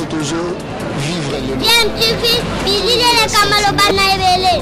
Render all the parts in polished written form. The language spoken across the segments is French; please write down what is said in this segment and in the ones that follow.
toujours vivre le bien TV bilile le kamalo bana ebele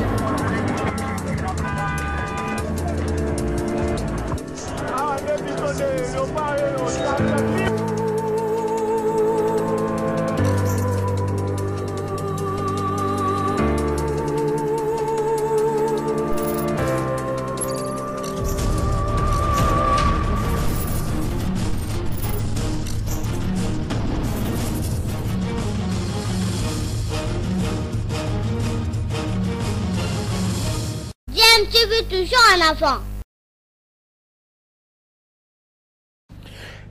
toujours en avant.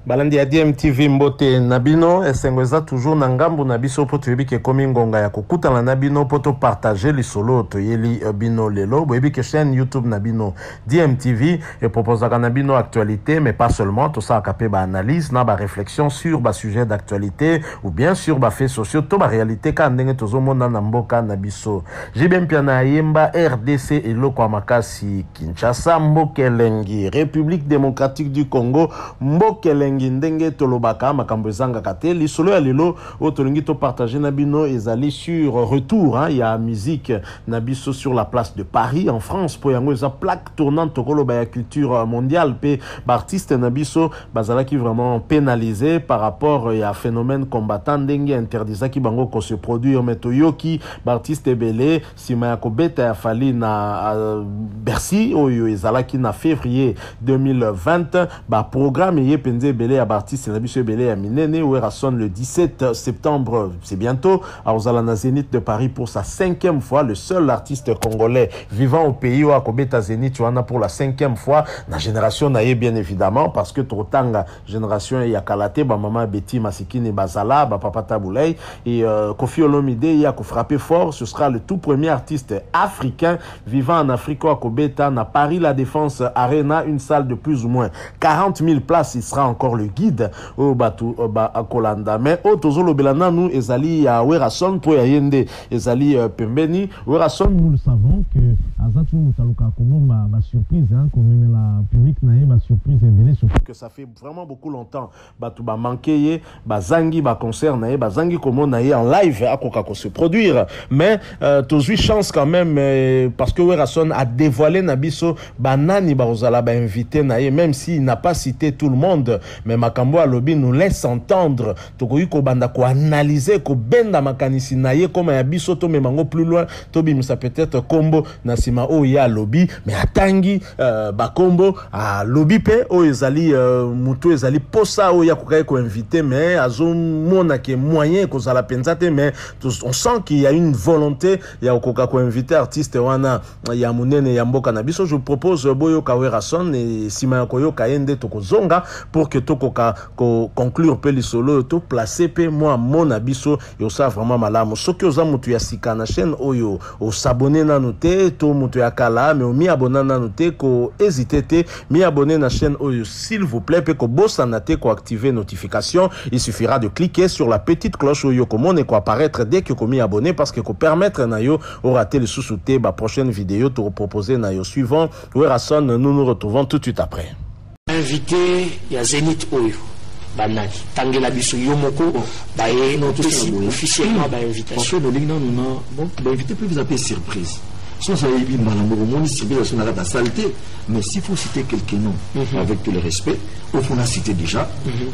Balandi ya DMTV mbote nabino esengweza toujours na ngambu na biso po toyebi ke komi ngonga ya kokutana na bino po to partager lisolo to yeli bino lelo boyebi ke chaîne YouTube na bino DMTV et proposaka na bino actualité mais pas seulement tout ça capé ba analyse na ba réflexion sur ba sujet d'actualité ou bien sur ba faits sociaux to ba réalité ka ndenge tozo mona na mboka na biso jibem pia na yemba RDC eloko ya makasi Kinshasa mbokelengi République démocratique du Congo mbokelengi ndenge tolobaka makambo ezanga kate lisolo ya lelo otolingi to partager na bino ezali sur retour il y a musique na biso sur la place de Paris en France po yango eza plaque tournante tokoloba ya culture mondiale pe artiste na biso bazalaki vraiment pénalisé par rapport ya phénomène combattant ndenge interdisaki bango ko se produire metoyoki artiste ebele sima ya kobeta ya fali na Bercy oyo ezalaki na février 2020 ba programme ye penze belé à Bartis et la biche belé à Minene où elle sonne le 17 septembre, c'est bientôt, à Ozalana Zénith de Paris pour sa 5e fois, le seul artiste congolais vivant au pays où à Kobeta Zénith, tu en as pour la 5e fois, la génération naïe bien évidemment, parce que Trotanga, génération Yakalate, ba maman Betty Masikini Bazala, ba papa Taboulay, et Kofi Olomide, il y a qu'au frapper fort, ce sera le tout premier artiste africain vivant en Afrique à Kobeta, à Paris La Défense Arena, une salle de plus ou moins 40 000 places, il sera encore le guide au batu à Kolanda mais au tozolo belana nous ezali ya Werason pour yende ezali pembeni Werason nous le savons que azatu mutaluka komo ba surprise comme la public naé ba surprise embelé surtout que ça fait vraiment beaucoup longtemps batu ba manqué ba zangi ba concert naé ba zangi komo naé en live akoka ko se produire mais tozui chance quand même parce que Werason a dévoilé nabiso banani ba ozala ba invité naé même s'il n'a pas cité tout le monde mais makambo alobi nous laisse entendre tokoyi ko banda ko analyser ko benda makanisi naye comme ya biso to memango plus loin to bimisa peut-être combo na sima o ya lobi mais atangi ba combo a lobi pe o ezali mutu ezali posa o ya kokai ko inviter mais azo mona ke moyen ko zala penzate mais on sent qu'il y a une volonté ya koka ko inviter artiste wana ya munene ya mboka na biso. Je propose boyo Werason et sima ko yo kaende to ko zonga pour que to ko conclure pe lisolo to placer pe moi mon abiso yo sa vraiment malamu soki oza mutu ya sika na chaîne oyo o s'abonner na noté to mutu ya kala mais o mi abonner na noté ko hésiter te mi abonner na chaîne oyo s'il vous plaît pe ko bossa na te ko activer notification. Il suffira de cliquer sur la petite cloche oyo ko mone ko apparaître dès que ko mi abonner parce que ko permettre na yo o rater le sous-souté ba prochaine vidéo to proposer na yo suivant Werason. Nous nous retrouvons tout de suite après. Invité ya Zénith oyo banani tangela biso yomoko ba ye officiellement ba invitation en fait le non bon ba invité peut vous appeler surprise sans ça y bien malambo mon surprise sur la saleté mais s'il faut citer quelques noms avec tout le respect au fond la citer déjà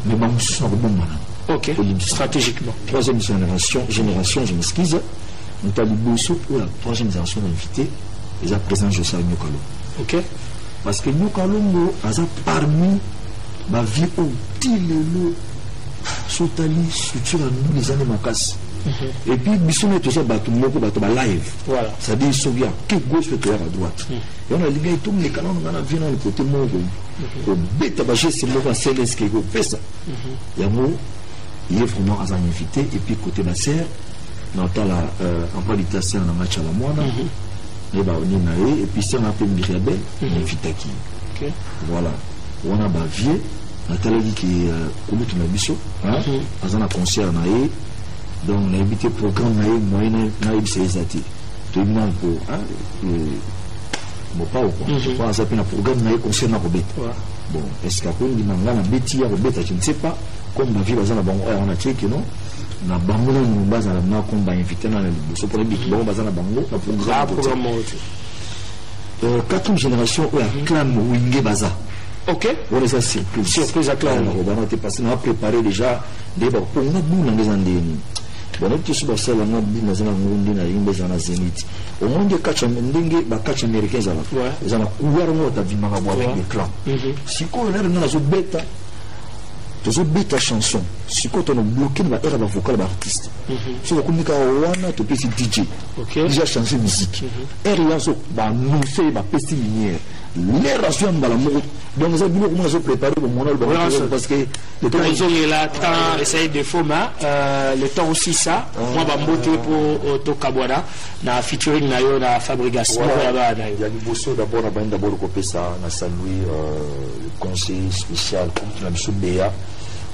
mais bon c'est un bon malam OK stratégiquement troisième génération je m'excuse nous taliboso pour la troisième génération d'invités les à présent je sais Nyokalo OK parce que Nyokalo a parmi ma vie au tilelo sotali structure nous les années makasi et puis bisone tout ça bato moko bato ba live voilà ça dit souvia que gauche fait à droite et on a les gars tout les canons on a vu dans le côté moko au beta ba geste moko CLS qui go fait ça ya mo il est vraiment à invité et puis côté la serre dans la en qualité na match à la moine et bah on est et puis c'est on a fait Miriabel invitaki voilà on a bavier Nathalie qui comme tu m'as dit à un concert naé donc on a invité programme naé moyen naé c'est exacté tout le monde pour bon pas ou quoi je pense à un programme naé concert na Robert bon est-ce qu'après il m'a na Betty à Robert je ne sais pas comme ma vie bazana bango on a checké non na bango no bazana na comme ba invité na liboso pour les bango bazana bango na programme quatrième génération clan Wingé Baza. Ok. On est à surprise. Surprise à clan. On a été passé, on a préparé déjà des bons. On a bout dans les années. On a été sur la salle, on a bout dans les années, on a Zénith. Au moins des catch américains, ils ont couvert notre vie avec les clans. Si on a une bêta, tu as bêta chanson. Si on a bloqué la era vocal d'artiste. Si on a communiqué à tu peux être DJ. Déjà changer musique. Et là, on a annoncé la peste minière. Les rations dans la mort. Donc, nous avons comment se préparer pour mon album. Parce que le temps est là, tant essayer de former. Le temps aussi ça. Moi, je vais monter pour Tokabwana. Na featuring na yo na fabrication. Il y a du bosso d'abord, d'abord copier ça. On a salué le conseil spécial contre la mission Béa.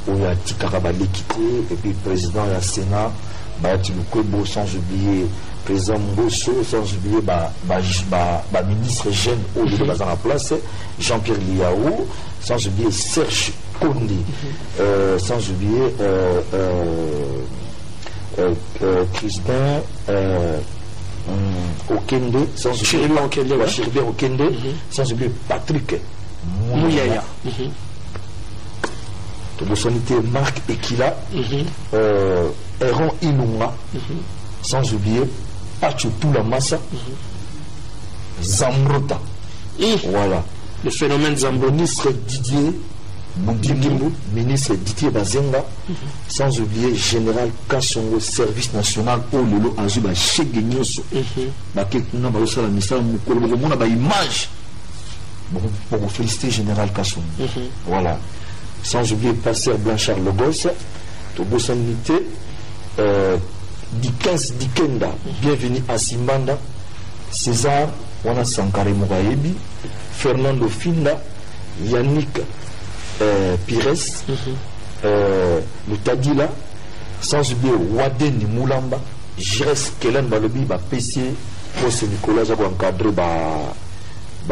Où il y a Tikarabali quitté. Et puis, le président et le Sénat. Bayati Lukwebo, sans oublier président Mbosso, sans oublier ministre jeune au lieu de la place, Jean-Pierre Liaou, sans oublier Serge Kondi, sans oublier Crispin Okende, sans oublier Chiribé Okende, sans oublier Patrick Mouyaya. De sonité Marc Ekila, Eron Inunga, sans oublier Pachutoula Massa, Zambrota. Voilà. Le phénomène Zambrota. Ministre Didier Moudimbo, ministre Didier Bazenga, sans oublier Général Kassongo, service national au Lolo Azuba Chegenyoso. Bakekuna Barosala Missa Mukolo, on a une image pour vous féliciter Général Kassongo. Voilà. Sans oublier Pasteur Blanchard Logos, Togo Sanité, Dikens Dikenda, bienvenue à Simbanda, César, Wana Sankare Mouraebi, Fernando Finda, Yannick Pires, le Tadila, sans oublier Waden Moulamba, Jires Kellen Balobi, PC, Poste Nicolas, j'ai encadré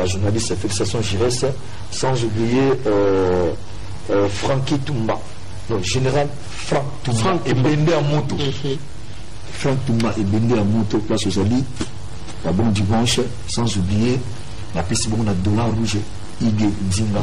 journaliste, félicitations Jires, sans oublier Francky Toumba, donc général Franck Toumba et Bende à moto. Franck Toumba et Bende à moto, place aux alliés, la bonne dimanche, sans oublier la piste de dollar rouge, Ige Zinga.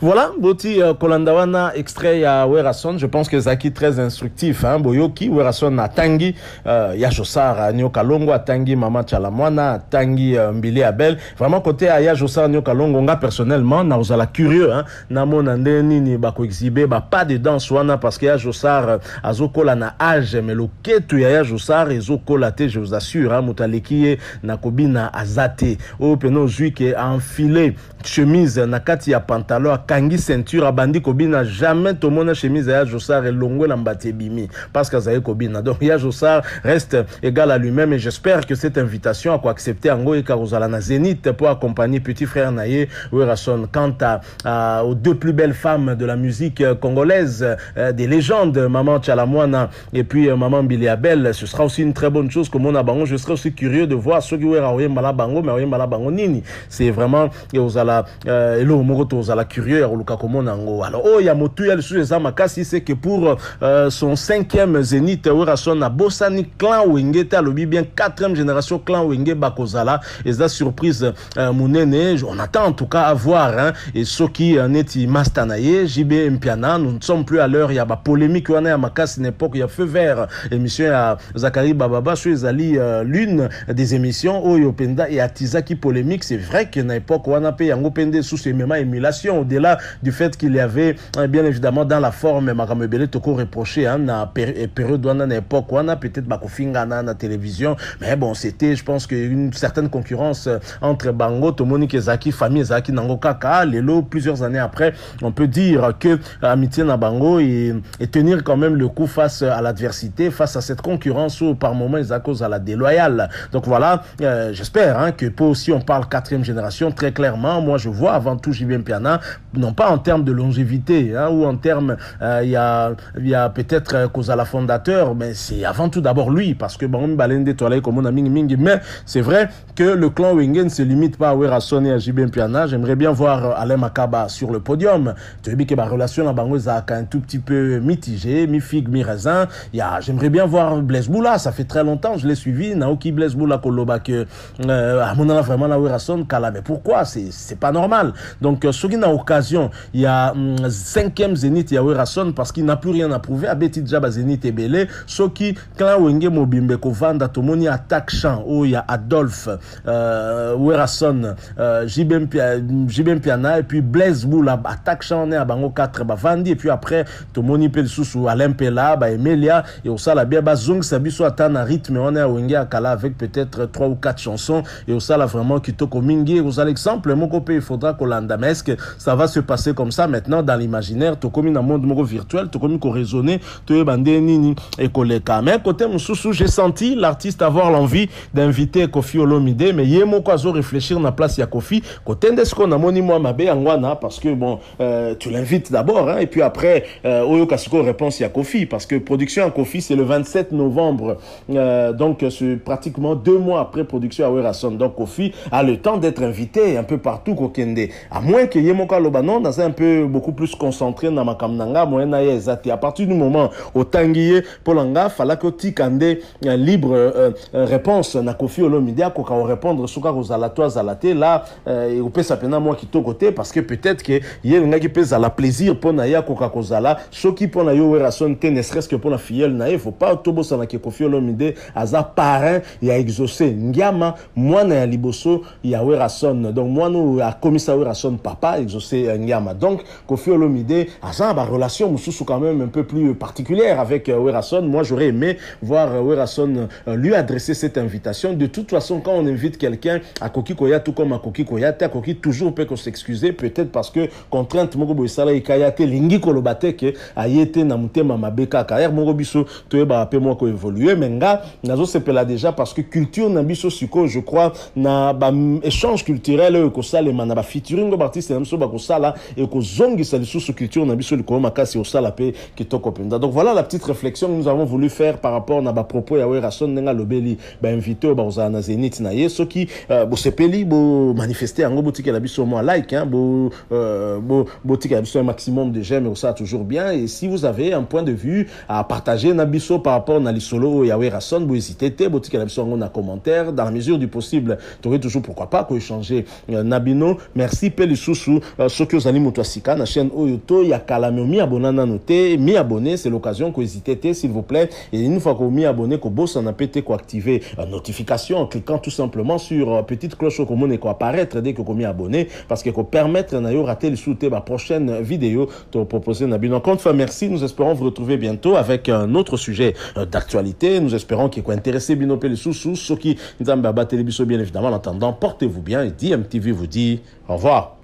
Voilà, Boti Kolandawana, extrait à Werason. Je pense que Zaki très instructif. Hein, Boyoki, Werason a Tangi, Yajosar, Nyokalongo, a Tangi, Mama Chalamwana, a Tangi, Mbili Abel. Vraiment, côté à Yajosar, Nyokalongo, personnellement, na osala curieux, hein. Namo nandeni ni bako exhibé, pas de danse wana, parce que Yajosar, azokola na âge, mais le ketu ya Yajosar, ezokola te, je vous assure, hein, Moutalekiye, Nakobina, Azate, au peno juike, a enfilé, chemise, nakati ya pantalon, kangi ceinture abandi kobina jamais to mona chemise ya Josar et longue lambate bimi parce que zaye kobina donc ya Josar reste égal à lui-même et j'espère que cette invitation a accepter Ango et Karozala na Zénith pour accompagner petit frère Naye Werason quant aux deux plus belles femmes de la musique congolaise des légendes Maman Chalamwana et puis Maman Mbili Abel. Ce sera aussi une très bonne chose comme on a bango. Je serai aussi curieux de voir ceux qui wera oyembala bango mais oyembala bango nini c'est vraiment osala elo moroto osala curieux. Alors, oh, Yamotu, il y a le sujet Zamakasi, c'est que pour son 5e Zénith, Werason a Bossani clan Wenge, alobi bien 4e génération clan Wenge Bakozala. Et ça, surprise, Mounene, on attend en tout cas à voir, hein. Et ceux qui neti Mastanaye, JB Mpiana, nous ne sommes plus à l'heure, il y a polémique, il y a Makasi, une époque, il y a feu vert, émission à Zachary Bababa, sur les alliés, l'une des émissions, Oyopenda et Atiza qui polémique, c'est vrai qu'il y a une époque où on a payé Yango Pende sous ces mêmes émulations, au-delà du fait qu'il y avait bien évidemment dans la forme Makamebele Toko reproché hein, na période où on a une époque où on a peut-être Bakofinga na la télévision mais bon c'était je pense qu'une certaine concurrence entre Bango Tomonique et Zaki famille Zaki Nango Kaka Lelo plusieurs années après on peut dire que amitié na Bango et tenir quand même le coup face à l'adversité face à cette concurrence où par moment ils accusent à la déloyale donc voilà j'espère hein, que pour aussi on parle 4e génération très clairement moi je vois avant tout JB Mpiana non pas en termes de longévité, hein, ou en termes, il y a peut-être Kozala fondateur, mais c'est avant tout d'abord lui, parce que bon, Balende Toilé comme on a mingi, mais c'est vrai que le clan Wengen ne se limite pas à Werason et à JB Mpiana. J'aimerais bien voir Alain Makaba sur le podium. Tu as vu que ma relation à Bangoza est un tout petit peu mitigée, mi-figue, mi-raisin. J'aimerais bien voir Blaise Boula, ça fait très longtemps, je l'ai suivi, Naoki Blaise Boula Koloba que à mon avis vraiment la Werason Kala, mais pourquoi? C'est pas normal. Donc ce qui n'a occasion, il y a 5e Zénith, il y a Werason parce qu'il n'a plus rien à prouver. Abeti Djaba Zénith et Belé, ce qui clan Wenge Mobimbe Kovanda Tomoni attaque champ, où il y a Adolphe, Werason, JB Mpiana et puis Blaise Boula attaque champ, on est à Bango 4 Bavandi et puis après Tomoni Pelsusu Alain Pela, Emelia et au sala bien Zong Sabiso atteint un rythme, on est à Wenge à Kala avec peut-être 3 ou 4 chansons et au sala vraiment Kitoko Mingi. Aux exemple, mon copain, il faudra qu'on l'andamesque. Ça va se passer comme ça maintenant dans l'imaginaire. Tu comme dans le monde virtuel, tu comme qu'on raisonner, tu es bandé nini et koleka. Mais côté Moussoussou, j'ai senti l'artiste avoir l'envie d'inviter Kofi Olomide, mais il y a mon quoi réfléchir dans la place il y a Kofi. Côté de ce qu'on a moni moi ma angwana parce que bon, tu l'invites d'abord, hein, et puis après, Oyo Kasuko réponse il y a Kofi parce que production à Kofi c'est le 27 novembre, donc c'est pratiquement 2 mois après production à Werason. Donc Kofi a le temps d'être invité un peu partout Kokende. À moins que Yemoka Lobanon dans un peu beaucoup plus concentré dans ma kamnanga moyena ezati. À partir du moment au tangiye polanga fala que tikande libre réponse na Kofi Olomide ko ka répondre suka ko zalato zalate là et au pesa pena moi qui to côté parce que peut-être que yenga qui pesa la plaisir pour na ya ko ka kozala soki pour na yo Werason te ne serait-ce que pour la filleule na faut pas tobo sana ke Kofi Olomide aza parrain ya exaucé ngiama moi na liboso ya Werason. Donc moi nous a commissaire Werason papa exaucé Ngiama. Donc Kofi Olomide a ça ba relation mususu quand même un peu plus particulière avec Werason. Moi j'aurais aimé voir Werason lui adresser cette invitation. De toute façon quand on invite quelqu'un à Koki Koya tout comme à Koki Koya, à Koki toujours peut qu'on s'excuser peut-être parce que contrainte moko boisala ikayate lingi kolobate ke ayete na mutema mabeka carrière moko biso to ba pe moi ko évoluer menga nazo sepela déjà parce que culture na biso siko je crois na ba échange culturel ko salema na ba featuring artiste na biso ba ko sala et ko zongi sa lisusu culture na biso ko makasi au sala pe kitoko penda. Donc voilà la petite réflexion que nous avons voulu faire par rapport na ba propos ya Werason nga lobeli ba invité ba za na Zénith na ye soki bo sepeli bo manifester ngo boutique la biso moi like hein bo boutique la biso un maximum de j'aime et ça toujours bien. Et si vous avez un point de vue à partager na biso par rapport na lisolo ya Werason bo hésitez te boutique la biso na commentaire dans la mesure du possible tu aurais toujours pourquoi pas ko échanger Nabino. Merci Pelisusu soki ozali moto asika na chaîne Oyoto ya Kalame mi abonana noté mi abonné c'est l'occasion ko hésitez te s'il vous plaît et une fois ko mi abonné ko bossa na pété ko activer notification en cliquant tout simplement sur petite cloche ko mone ko apparaître dès que ko mi abonné parce que ko permettre na yo rater le souté ma prochaine vidéo te proposer Nabino. Encore une fois merci, nous espérons vous retrouver bientôt avec un autre sujet d'actualité. Nous espérons qu'il est intéressé Bino Pelisusu soki nzamba ba télévision bien évidemment. En attendant portez-vous bien et DMTV vous dit au revoir.